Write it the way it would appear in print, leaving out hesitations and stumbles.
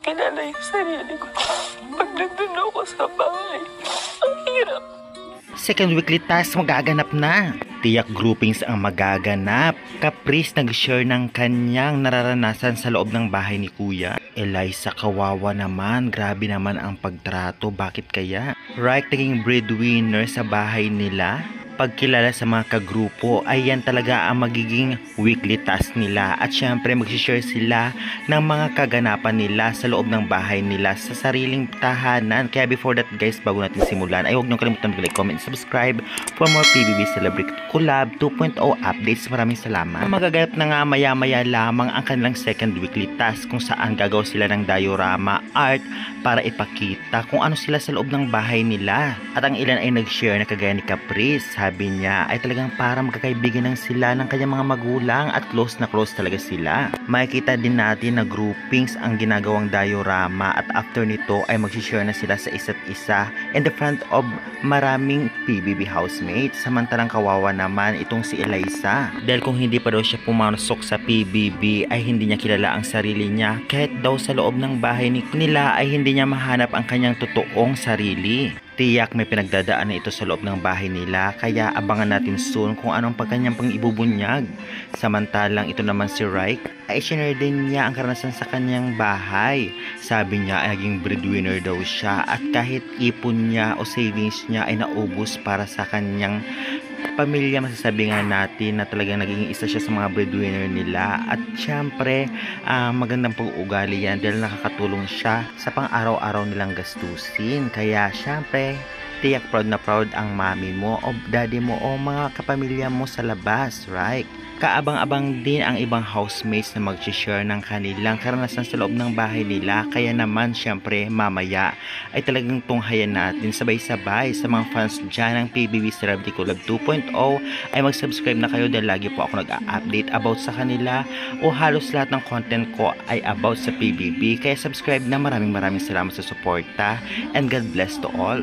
kilala yung sarili ko. Pag nandun ako sa bahay, ang hirap. Second weekly task magaganap na. Tiyak groupings ang magaganap. Caprice nag-share ng kanyang nararanasan sa loob ng bahay ni Kuya. Eliza, kawawa naman. Grabe naman ang pagtrato. Bakit kaya? Right, naging breadwinner sa bahay nila. Pagkilala sa mga kagrupo ay yan talaga ang magiging weekly task nila. At syempre magsishare sila ng mga kaganapan nila sa loob ng bahay nila sa sariling tahanan. Kaya before that guys, bago natin simulan ay huwag niyong kalimutan mag-like, comment, subscribe for more PBB Celebrity Collab 2.0 updates. Maraming salamat. Magaganap na nga maya-maya lamang ang kanilang second weekly task kung saan gagawa sila ng diorama art para ipakita kung ano sila sa loob ng bahay nila. At ang ilan ay nag-share na kagaya ni Caprice. Sabi niya ay talagang para magkakaibigan ng sila ng kanyang mga magulang at close na close talaga sila. Makikita din natin na groupings ang ginagawang diorama at after nito ay magsishare na sila sa isa't isa in the front of maraming PBB housemates. Samantalang kawawa naman itong si Eliza. Dahil kung hindi pa daw siya pumasok sa PBB ay hindi niya kilala ang sarili niya. Kahit daw sa loob ng bahay nila ay hindi niya mahanap ang kanyang totoong sarili. Tiyak may pinagdadaanan ito sa loob ng bahay nila kaya abangan natin soon kung anong pagkanyang pang ibubunyag. Samantalang ito naman si Rike ay shinare din niya ang karanasan sa kanyang bahay. Sabi niya ay naging breadwinner daw siya at kahit ipon niya o savings niya ay naubos para sa kanyang pamilya. Masasabi nga natin na talagang naging isa siya sa mga breadwinner nila at syempre magandang pag-uugali yan dahil nakakatulong siya sa pang-araw-araw nilang gastusin. Kaya syempre tiyak proud na proud ang mami mo o daddy mo o mga kapamilya mo sa labas, right? Kaabang-abang din ang ibang housemates na mag-share ng kanilang karanasan sa loob ng bahay nila. Kaya naman syempre mamaya ay talagang tunghayan natin sabay-sabay. Sa mga fans dyan ng PBB Celebrity Collab 2.0 ay mag-subscribe na kayo dahil lagi po ako nag-update about sa kanila o halos lahat ng content ko ay about sa PBB. Kaya subscribe na. Maraming salamat sa suporta and God bless to all.